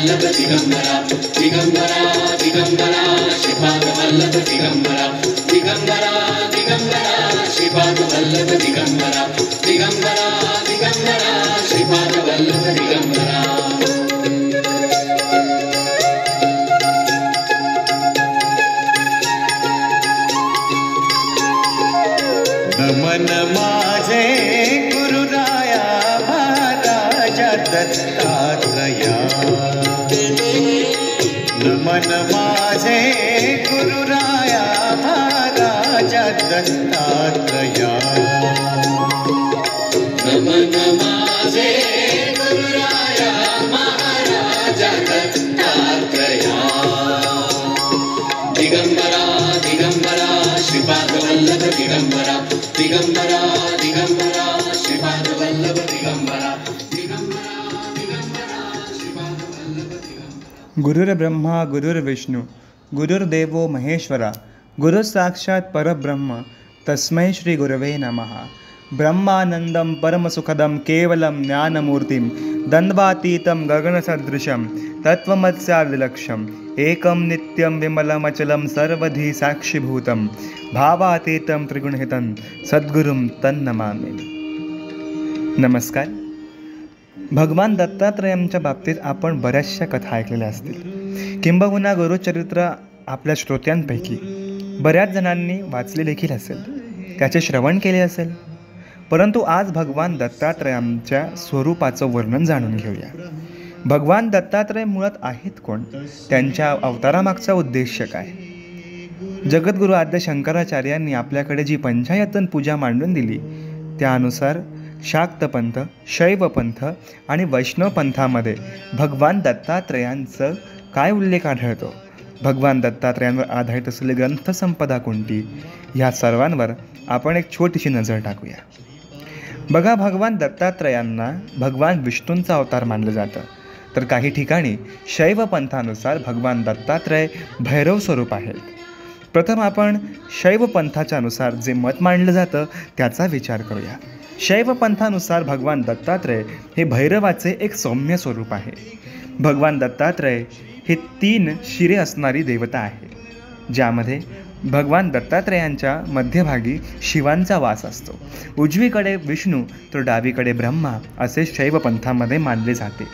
वल्लभ दिगंबरा दिगंबरा दिगंबरा श्रीपाद वल्लभ दिगंबरा दिगंबरा दिगंबरा श्रीपाद वल्लभ दिगंबरा दिगंबरा दिगंबरा श्रीपाद वल्लभ दिगंबरा नमन माझे गुरुराया महाराजा दत्तात्रया नमन माझे गुरुराया महाराजा दत्तात्रया नमन माझे गुरुराया महाराजा दत्तात्रया दिगंबरा दिगंबरा श्रीपाद वल्लभ दिगंबरा दिगंबरा दिगंबरा श्रीपाद वल्लभ दिगंबरा दिगंबरा दिगंबरा श्रीपाद वल्लभ दिगंबरा गुरुर्ब्रह्मा गुरुर्विष्णू गुरुर्देवो महेश्वरा गुरु साक्षात परब्रह्म तस्मै श्री गुरवे नमः ब्रह्मानंदं परमसुखदं केवलं ज्ञानमूर्तिं द्वन्द्वातीतं गगनसदृशं तत्त्वमस्यादिलक्ष्यम् एकं नित्यं विमलमचलं सर्वधी साक्षीभूतं भावातीतं त्रिगुणहितं सद्गुरुं तन्नमामि. नमस्कार. भगवान दत्तात्रयांच्या बाबतीत आपण बऱ्याचशा कथा ऐकलेल्या असतील, किंबहुना गुरुचरित्र आपल्या श्रोत्यांपैकी बऱ्याच जणांनी वाचले देखील असेल, त्याचे श्रवण केले असेल. परंतु आज भगवान दत्तात्रयांच्या स्वरूपाचं वर्णन जाणून घेऊया. भगवान दत्तात्रय मुळात आहेत कोण, त्यांच्या अवतारामागचा उद्देश काय. जगद्गुरु आद्य शंकराचार्यांनी आपल्याकडे जी पंचायतन पूजा मांडून दिली त्यानुसार शाक्तपंथ, शैवपंथ आणि वैष्णव पंथामध्ये भगवान दत्तात्रयांचं काय उल्लेख आढळतो, भगवान दत्तात्रयांवर आधारित असलेली ग्रंथसंपदा कोणती, ह्या सर्वांवर आपण एक छोटीशी नजर टाकूया. बघा, भगवान दत्तात्रयांना भगवान विष्णूंचा अवतार मानलं जातं, तर काही ठिकाणी शैव पंथानुसार भगवान दत्तात्रय भैरव स्वरूप आहेत. प्रथम आपण शैव पंथाच्यानुसार जे मत मांडलं जातं त्याचा विचार करूया. शैव पंथानुसार भगवान दत्तात्रय हे भैरवाचे एक सौम्य स्वरूप आहे. भगवान दत्तात्रय हे 3 शिरे असणारी देवता आहे, ज्यामध्ये भगवान दत्तात्रयांच्या मध्यभागी शिवांचा वास असतो. उजवीकडे विष्णू तर डावीकडे ब्रह्मा असे शैव पंथामध्ये मानले जाते.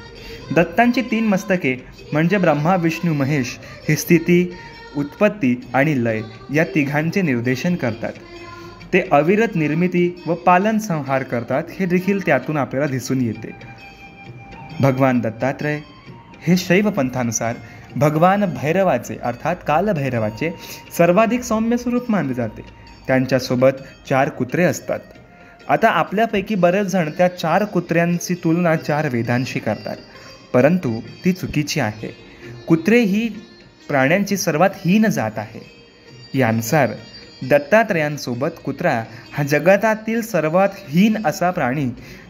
दत्तांची 3 मस्तके म्हणजे ब्रह्मा विष्णू महेश ही स्थिती, उत्पत्ती आणि लय या तिघांचे निर्देशन करतात. ते अविरत निर्मिती व पालन संहार करतात, हे देखील त्यातून आपल्याला दिसून येते. भगवान दत्तात्रय हे शैव पंथानुसार भगवान भैरवाचे अर्थात कालभैरवाचे सर्वाधिक सौम्य स्वरूप मानले जाते. त्यांच्यासोबत 4 कुत्रे असतात. आता आपल्यापैकी बरेच जण त्या 4 कुत्र्यांची तुलना 4 वेदांशी करतात, परंतु ती चुकीची आहे. कुत्रे ही प्राण्यांची सर्वात हीन जात आहे. यानुसार दत्तात्रयांसोबत कुत्रा हा जगतातील सर्वात हीन असा प्राणी,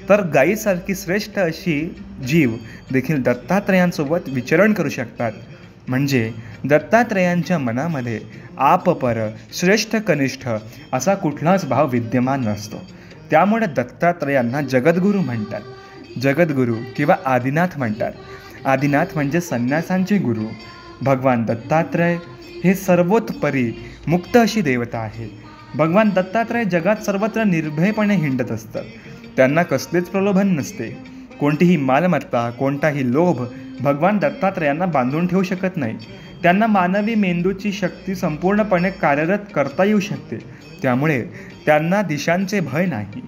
तर गायीसारखी श्रेष्ठ अशी जीव देखील दत्तात्रयांसोबत विचरण करू शकतात. म्हणजे दत्तात्रयांच्या मनामध्ये आपपर, श्रेष्ठ, कनिष्ठ असा कुठलाच भाव विद्यमान नसतो. त्यामुळे दत्तात्रयांना जगद्गुरू म्हणतात. जगद्गुरू किंवा आदिनाथ म्हणतात. आदिनाथ म्हणजे संन्यासांचे गुरु. भगवान दत्तात्रय हे सर्वोत्परी मुक्त अशी देवता आहे. भगवान दत्तात्रय जगात सर्वत्र निर्भयपणे हिंडत असतात. त्यांना कसलेच प्रलोभन नसते. कोणतीही मालमत्ता, कोणताही लोभ भगवान दत्तात्रयांना बांधून ठेवू शकत नाही. त्यांना मानवी मेंदूची शक्ती संपूर्णपणे कार्यरत करता येऊ शकते. त्यामुळे त्यांना दिशांचे भय नाही.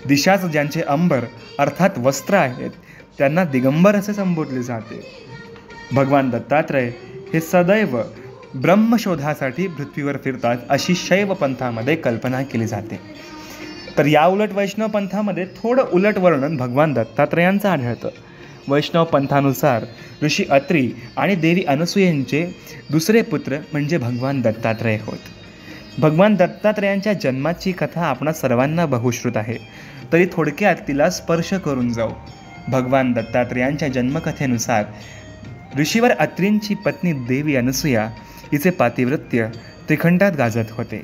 दिशाच ज्यांचे अंबर अर्थात वस्त्र आहेत त्यांना दिगंबर असे संबोधले जाते. भगवान दत्तात्रय हे सदैव ब्रह्मशोधासाठी पृथ्वीवर फिरतात अशी शैव पंथामध्ये कल्पना केली जाते. तर या उलट वैष्णव पंथामध्ये थोडं उलट वर्णन भगवान दत्तात्रयांचं आढळतं. वैष्णव पंथानुसार ऋषी अत्री आणि देवी अनसूयेंचे दुसरे पुत्र म्हणजे भगवान दत्तात्रय होत. भगवान दत्तात्रयांच्या जन्माची कथा आपणा सर्वांना बहुश्रुत आहे, तरी थोडक्यात तिला स्पर्श करून जाऊ. भगवान दत्तात्रयांच्या जन्मकथेनुसार ऋषीवर अत्रींची पत्नी देवी अनसूया हिचे पातिव्रत्य त्रिखंडात गाजत होते.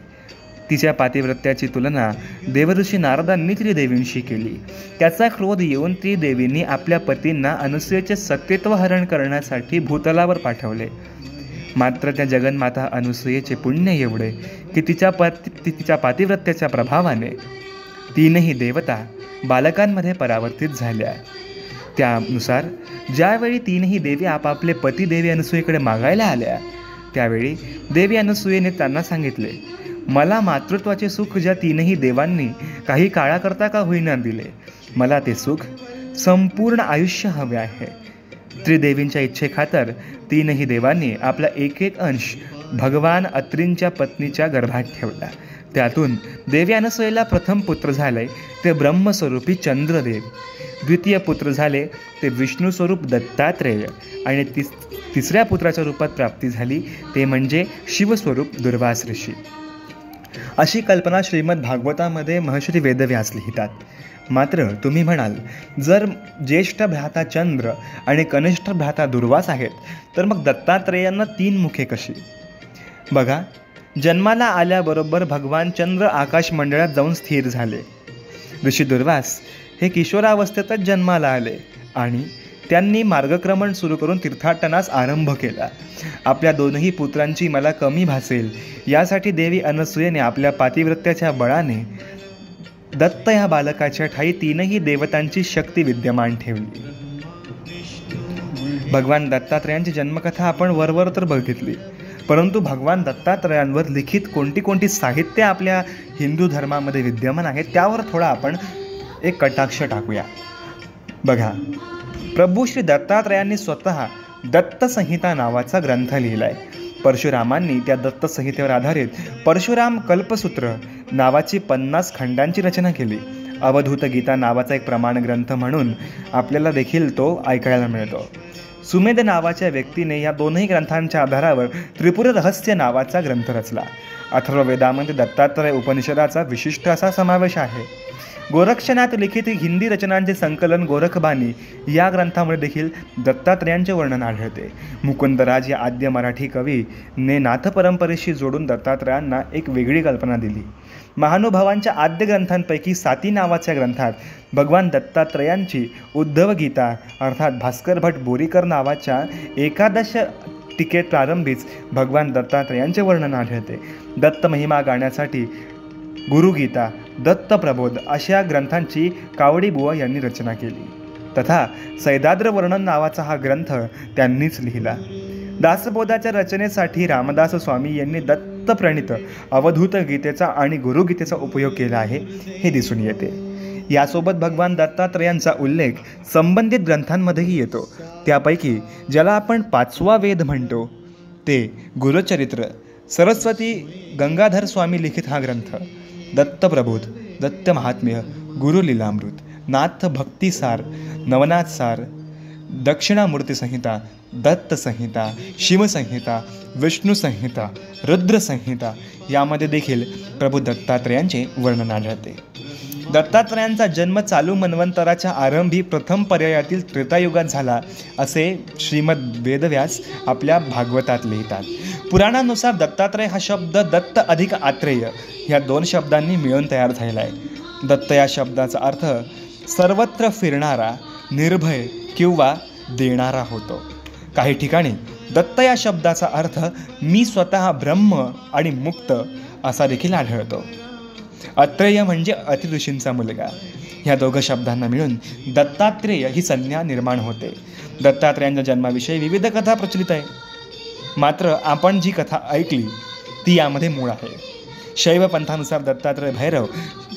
तिच्या पातिव्रत्याची तुलना देवऋषी नारदांनी त्रिदेवींशी केली. त्याचा क्रोध येऊन त्रिदेवींनी आपल्या पतींना अनुसूयेचे सत्यत्व हरण करण्यासाठी भूतलावर पाठवले. मात्र त्या जगन्माता अनुसूयेचे पुण्य एवढे की तिच्या पातिव्रत्याच्या प्रभावाने तीनही देवता बालकांमध्ये परावर्तित झाल्या. त्यानुसार ज्यावेळी तीनही देवी आपापले पती देवी अनुसूयेकडे मागायला आल्या त्यावेळी देवी अनुसूयेने त्यांना सांगितले, मला मातृत्वाचे सुख ज्या तीनही देवांनी काही काळाकरता का होईना दिले, मला ते सुख संपूर्ण आयुष्य हवे आहे. त्रिदेवींच्या इच्छेखातर तीनही देवांनी आपला एक एक अंश भगवान अत्रींच्या पत्नीच्या गर्भात ठेवला. त्यातून देवी अनुसूयेला प्रथम पुत्र झाले ते ब्रह्मस्वरूपी चंद्रदेव, द्वितीय पुत्र झाले ते विष्णू स्वरूप दत्तात्रेय आणि तिसऱ्या पुत्राच्या रूपात प्राप्ती झाली ते म्हणजे शिवस्वरूप दुर्वास ऋषी. अशी कल्पना श्रीमद भागवतामध्ये महर्षी वेदव्यास लिहितात. मात्र तुम्ही म्हणाल, जर ज्येष्ठ भ्राता चंद्र आणि कनिष्ठ भ्राता दुर्वास आहेत तर मग दत्तात्रेयांना 3 मुखे कशी? बघा, जन्माला आल्याबरोबर भगवान चंद्र आकाश मंडळात जाऊन स्थिर झाले. ऋषी दुर्वास हे किशोरावस्थेतच जन्माला आले आणि त्यांनी मार्गक्रमण सुरू करून तीर्थाटनास आरंभ केला. आपल्या दोनही पुत्रांची मला कमी भासेल यासाठी देवी अनसूयेने आपल्या पातिव्रत्याच्या बळाने दत्त या बालकाच्या ठाई तीनही देवतांची शक्ती विद्यमान ठेवली. भगवान दत्तात्रेयांची जन्मकथा आपण वरवर तर बघितली, परंतु भगवान दत्तात्रेयांवर लिखित कोणती साहित्य आपल्या हिंदू धर्मामध्ये विद्यमान आहेत त्यावर थोडा आपण एक कटाक्ष टाकूया. बघा, प्रभू श्री दत्तात्रेयांनी स्वतः दत्तसंहिता नावाचा ग्रंथ लिहिला आहे. परशुरामांनी त्या दत्तसंहितेवर आधारित परशुराम कल्पसूत्र नावाची 50 खंडांची रचना केली. अवधूत गीता नावाचा एक प्रमाण ग्रंथ म्हणून आपल्याला देखील तो ऐकायला मिळतो. सुमेध नावाच्या व्यक्तीने या दोनही ग्रंथांच्या आधारावर त्रिपुर रहस्य नावाचा ग्रंथ रचला. अथर्ववेदामध्ये दत्तात्रय उपनिषदाचा विशिष्ट असा समावेश आहे. गोरक्षनाथ लिखित हिंदी रचनांचे संकलन गोरखबानी या ग्रंथामध्ये देखील दत्तात्रेयांचे वर्णन आढळते. मुकुंदराज या आद्य मराठी कवीने नाथ परंपरेशी जोडून दत्तात्रेयांना एक वेगळी कल्पना दिली. महानुभावांच्या आद्य ग्रंथांपैकी साती नावाच्या ग्रंथात भगवान दत्तात्रेयांची उद्धव गीता अर्थात भास्कर भट बोरीकर नावाच्या 11 टीकेत प्रारंभीच भगवान दत्तात्रेयांचे वर्णन आढळते. दत्त महिमा गाण्यासाठी गुरुगीता, दत्त प्रबोध अशा ग्रंथांची कावडी बुवा यांनी रचना केली. तथा सैदाद्र वर्णन नावाचा हा ग्रंथ त्यांनीच लिहिला. दासबोधाच्या रचनेसाठी रामदास स्वामी यांनी दत्तप्रणीत अवधूत गीतेचा आणि गुरुगीतेचा उपयोग केला आहे हे दिसून येते. यासोबत भगवान दत्तात्रेयांचा उल्लेख संबंधित ग्रंथांमध्येही येतो. त्यापैकी ज्याला आपण 5वा वेद म्हणतो ते गुरुचरित्र, सरस्वती गंगाधर स्वामी लिखित हा ग्रंथ, दत्तप्रबोध, दत्त महात्म्य, गुरुलीलामृत, नाथ भक्तिसार, नवनाथ सार, दक्षिणामूर्ती संहिता, दत्त संहिता, शिवसंहिता, विष्णू संहिता, रुद्र संहिता यामध्ये देखील प्रभू दत्तात्रेयांचे वर्णन आढळते. दत्तात्रेयांचा जन्म चालू मन्वंतराच्या आरंभी प्रथम पर्यायातील त्रेतायुगात झाला असे श्रीमद वेदव्यास आपल्या भागवतात लिहितात. पुराणानुसार दत्तात्रेय हा शब्द दत्त अधिक आत्रेय ह्या 2 शब्दांनी मिळून तयार झालेला आहे. दत्त या शब्दाचा अर्थ सर्वत्र फिरणारा, निर्भय किंवा देणारा होतो. काही ठिकाणी दत्त या शब्दाचा अर्थ मी स्वतः ब्रह्म आणि मुक्त असा देखील आढळतो. अत्रेय म्हणजे अतिऋषींचा मुलगा. ह्या 2 शब्दांना मिळून दत्तात्रेय ही संज्ञा निर्माण होते. दत्तात्रेयांच्या जन्माविषयी विविध कथा प्रचलित आहे. मात्र आपण जी कथा ऐकली ती यामध्ये मूळ आहे. शैव पंथानुसार दत्तात्रेय भैरव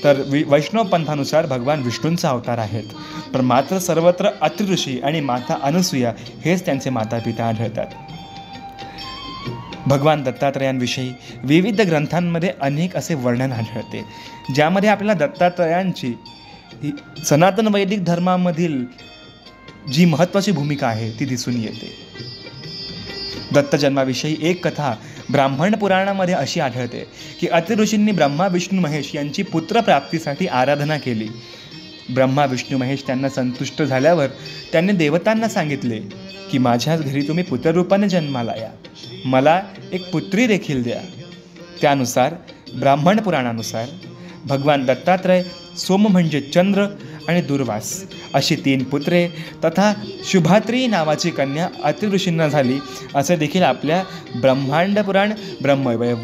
तर वैष्णव पंथानुसार भगवान विष्णूंचा अवतार आहेत. पण मात्र सर्वत्र अत्रिऋषी आणि माता अनुसूया हेच त्यांचे मातापिता आढळतात. भगवान दत्तात्रेयांविषयी विविध ग्रंथांमध्ये अनेक असे वर्णन आढळते ज्यामध्ये आपल्याला दत्तात्रेयांची सनातन वैदिक धर्मामधील जी महत्त्वाची भूमिका आहे ती दिसून येते. दत्त जन्माविषयी एक कथा ब्राह्मण पुराणामध्ये अशी आढळते की अत्रिऋषींनी ब्रह्मा विष्णू महेश यांची पुत्रप्राप्तीसाठी आराधना केली. ब्रह्मा विष्णू महेश त्यांना संतुष्ट झाल्यावर त्यांनी देवतांना सांगितले की माझ्याच घरी तुम्ही पुत्ररूपाने जन्माला या, मला एक पुत्री देखील द्या. त्यानुसार ब्राह्मण पुराणानुसार भगवान दत्तात्रय सोम म्हणजे चंद्र आणि दुर्वास अशी 3 पुत्रे तथा शुभात्री नावाची कन्या अतिऋषींना झाली असे देखील आपल्या ब्रह्मांड पुराण,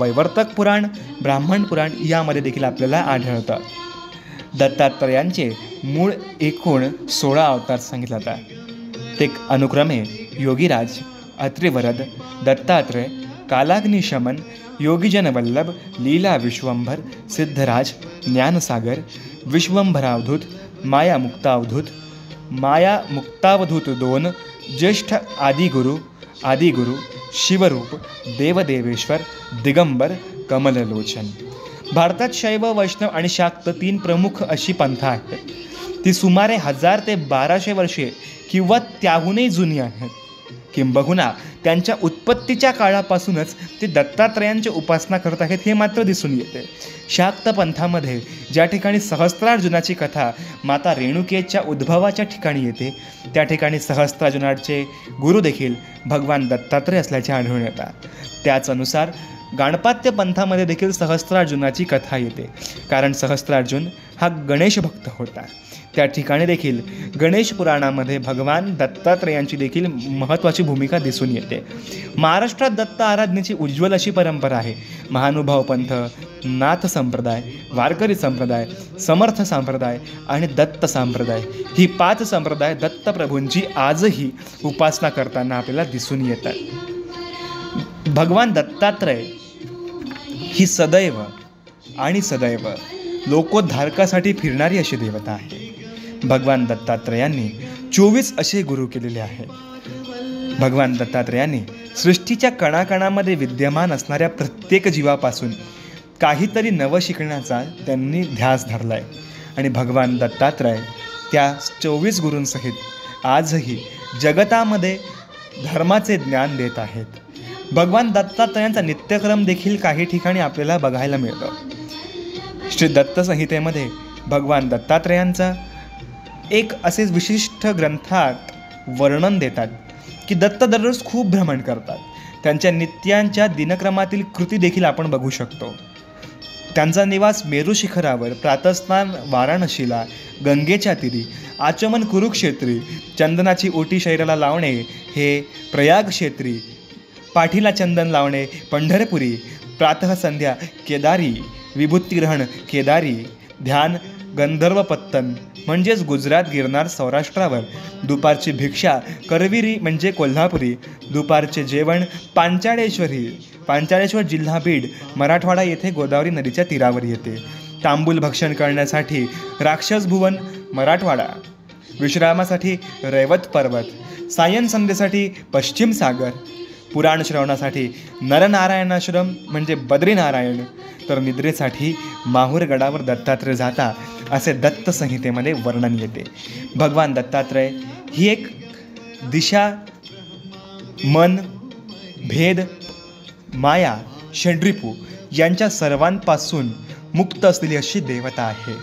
वैवर्तक पुराण, ब्राह्मण पुराण यामध्ये देखील आपल्याला आढळतं. दत्तात्रयांचे मूळ एकूण 16 अवतार सांगितले जातात. ते अनुक्रमे योगीराज, अत्रिवरद, दत्तात्रय, कालाग्निशमन, योगीजन वल्लभ, लीला विश्वंभर, सिद्धराज, ज्ञानसागर, विश्वंभरावधूत, माया मुक्तावधूत 2, ज्येष्ठ आदिगुरु, शिवरूप, देवदेवेश्वर, दिगंबर, कमललोचन. भारतात शैव, वैष्णव आणि शाक्त 3 प्रमुख अशी पंथ आहेत. ती सुमारे 1000 ते 1200 वर्षे किंवा त्याहूनही जुनी आहेत. किंबहुना त्यांच्या उत्पत्तीच्या काळापासूनच ते दत्तात्रयांची उपासना करत आहेत हे मात्र दिसून येते. शाक्त पंथामध्ये ज्या ठिकाणी सहस्त्रार्जुनाची कथा माता रेणुकेच्या उद्भवाच्या ठिकाणी येते त्या ठिकाणी सहस्त्रार्जुनाचे गुरु देखील भगवान दत्तात्रय असल्याचे आढळून येतात. त्याच अनुसार गाणपात्य पंथामध्ये देखील सहस्त्रार्जुनाची कथा येते, कारण सहस्त्रार्जुन हा गणेश भक्त होता. त्या ठिकाणी देखील गणेश पुराणामध्ये भगवान दत्तात्रयांची देखील महत्त्वाची भूमिका दिसून येते. महाराष्ट्रात दत्त आराधनेची उज्ज्वल अशी परंपरा आहे. महानुभाव पंथ, नाथ संप्रदाय, वारकरी संप्रदाय, समर्थ संप्रदाय आणि दत्त संप्रदाय ही 5 संप्रदाय दत्तप्रभूंची आजही उपासना करताना आपल्याला दिसून येतात. भगवान दत्तात्रय ही सदैव लोकोद्धारकासाठी फिरणारी अशी देवता आहे. भगवान दत्तात्रयांनी 24 असे गुरु केलेले आहेत. भगवान दत्तात्रयांनी सृष्टीच्या कणाकणामध्ये विद्यमान असणाऱ्या प्रत्येक जीवापासून काहीतरी नवं शिकण्याचा त्यांनी ध्यास धरला आहे आणि भगवान दत्तात्रय त्या 24 गुरूंसहित आजही जगतामध्ये धर्माचे ज्ञान देत आहेत. भगवान दत्तात्रयांचा नित्यक्रम देखील काही ठिकाणी आपल्याला बघायला मिळतो. श्री दत्त संहितेमध्ये भगवान दत्तात्रयांचा एक असे विशिष्ट ग्रंथात वर्णन देतात की दत्त दररोज खूप भ्रमण करतात. त्यांच्या नित्यांच्या दिनक्रमातील कृती देखील आपण बघू शकतो. त्यांचा निवास मेरू शिखरावर, प्रातस्नान वाराणसीला, गंगेच्या तीरी, आचमन कुरुक्षेत्री, चंदनाची ओटी शरीराला लावणे हे प्रयाग क्षेत्री, पाठीला चंदन लावणे पंढरपुरी, प्रातः संध्या केदारी, विभूतिग्रहण केदारी, ध्यान गंधर्वपत्तन म्हणजेच गुजरात, गिरनार, सौराष्ट्रावर, दुपारची भिक्षा करविरी म्हणजे कोल्हापुरी, दुपारचे जेवण पांचाळेश्वर जिल्हा बीड, मराठवाडा येथे गोदावरी नदीच्या तीरावर येते. तांबूल भक्षण करण्यासाठी राक्षस भुवन मराठवाडा, विश्रामासाठी रैवत पर्वत, सायन संध्येसाठी पश्चिम सागर, पुराण श्रवणासाठी नरनारायणाश्रम म्हणजे बद्रीनारायण, तर निद्रेसाठी माहूर गडावर दत्तात्रय जाता असे दत्त संहितेमध्ये वर्णन येते. भगवान दत्तात्रय ही एक दिशा, मन, भेद, माया, षड्रिपू यांच्या सर्वांपासून मुक्त असलेली अशी देवता आहे.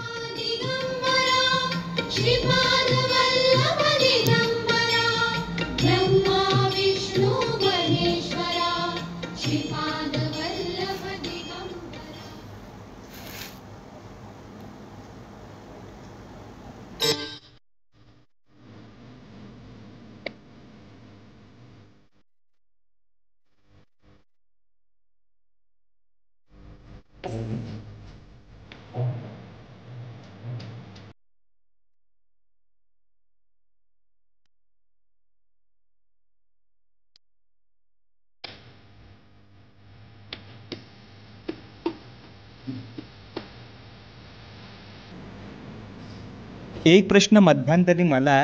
एक प्रश्न मध्यंतरी मला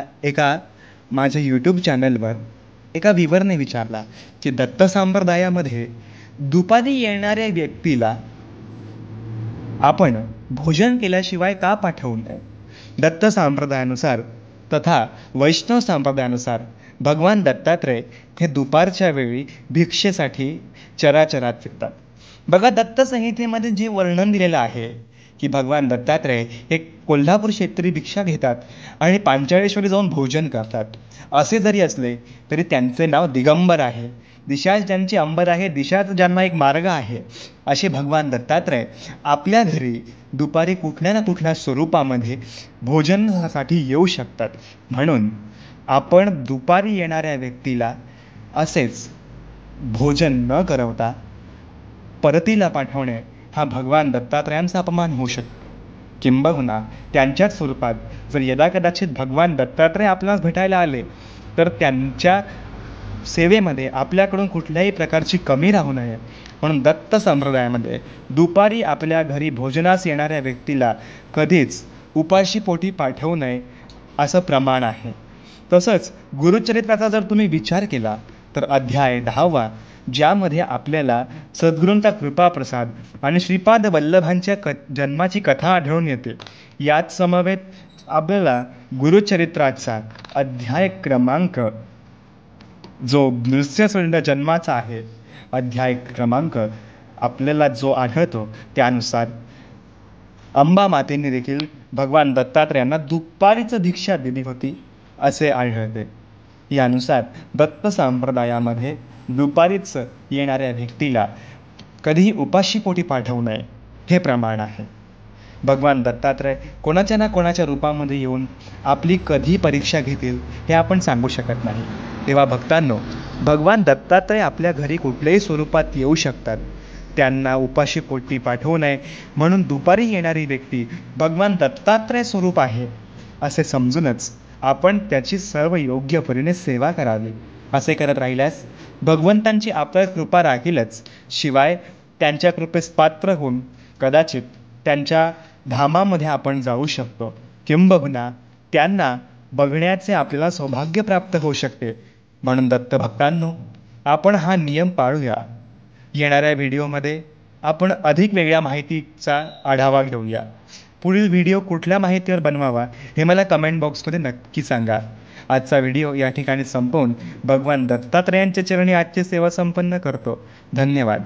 माझ्या यूट्यूब चॅनलवर एका व्ह्यूअरने विचारला की दत्त संप्रदायामध्ये दुपारी येणाऱ्या व्यक्तीला आपण भोजन केल्याशिवाय का पाठवू नये. दत्त संप्रदायानुसार तथा वैष्णव संप्रदायानुसार भगवान दत्तात्रय हे दुपारच्या वेळी भिक्षेसाठी चराचरात फिरतात. बघा, दत्त संहितेमध्ये जे वर्णन दिलेलं आहे की भगवान दत्तात्रय हे कोल्हापूर क्षेत्री भिक्षा घेतात आणि पांचाळेश्वरी जाऊन भोजन करतात, असे जरी असले तरी त्यांचे नाव दिगंबर आहे. दिशाच ज्यांची अंबर आहे, दिशाच ज्यांना एक मार्ग आहे, असे भगवान दत्तात्रय आपल्या घरी दुपारी कुठल्या ना कुठल्या स्वरूपामध्ये भोजनासाठी येऊ शकतात. म्हणून आपण दुपारी येणाऱ्या व्यक्तीला असेच भोजन न करवता परतीला पाठवणे हा भगवान दत्तात्रयांचा अपमान होऊ शकतो. किंबहुना त्यांच्याच स्वरूपात जर यदाकदाचित भगवान दत्तात्रय आपल्याला भेटायला आले तर त्यांच्या सेवेमध्ये आपल्याकडून कुठल्याही प्रकारची कमी राहू नये म्हणून दत्त संप्रदायामध्ये दुपारी आपल्या घरी भोजनास येणाऱ्या व्यक्तीला कधीच उपाशीपोटी पाठवू नये असं प्रमाण आहे. तसंच गुरुचरित्राचा जर तुम्ही विचार केला तर अध्याय 10वा, ज्यामध्ये आपल्याला सद्गुरूंचा कृपाप्रसाद आणि श्रीपाद वल्लभांच्या जन्माची कथा आढळून येते, यात समवेत आपल्याला गुरुचरित्राचा अध्याय क्रमांक जो नृसिंहसुंड जन्माचा आहे, अध्याय क्रमांक आपल्याला जो आढळतो त्यानुसार अंबा मातेने देखील भगवान दत्तात्रयांना दुपारीच दीक्षा दिली होती असे आढळते. यानुसार दत्त संप्रदायामध्ये दुपारीच येणाऱ्या व्यक्तीला कधीही उपाशीपोटी पाठवू नये हे प्रमाण आहे. भगवान दत्तात्रय कोणाच्या ना कोणाच्या रूपामध्ये येऊन आपली कधी परीक्षा घेतील हे आपण सांगू शकत नाही. तेव्हा भक्तांनो, भगवान दत्तात्रय आपल्या घरी कुठल्याही स्वरूपात येऊ शकतात. त्यांना उपाशीपोटी पाठवू नये म्हणून दुपारी येणारी व्यक्ती भगवान दत्तात्रय स्वरूप आहे असे समजूनच आपण त्याची सर्व योग्य परीने सेवा करावी. असे करत राहिल्यास भगवंतांची आपल्यावर कृपा राखीलच, शिवाय त्यांच्या कृपेस पात्र होऊन कदाचित त्यांच्या धामामध्ये आपण जाऊ शकतो. किंबहुना त्यांना बघण्याचे आपल्याला सौभाग्य प्राप्त होऊ शकते. म्हणून दत्त भक्तांनो, आपण हा नियम पाळूया. येणाऱ्या व्हिडिओमध्ये आपण अधिक वेगळ्या माहितीचा आढावा घेऊया. पुढील व्हिडिओ कुठल्या माहितीवर बनवावा हे मला कमेंट बॉक्समध्ये नक्की सांगा. आजचा व्हिडिओ या ठिकाणी संपवून भगवान दत्तात्रयांच्या चरणी आजची सेवा संपन्न करतो. धन्यवाद.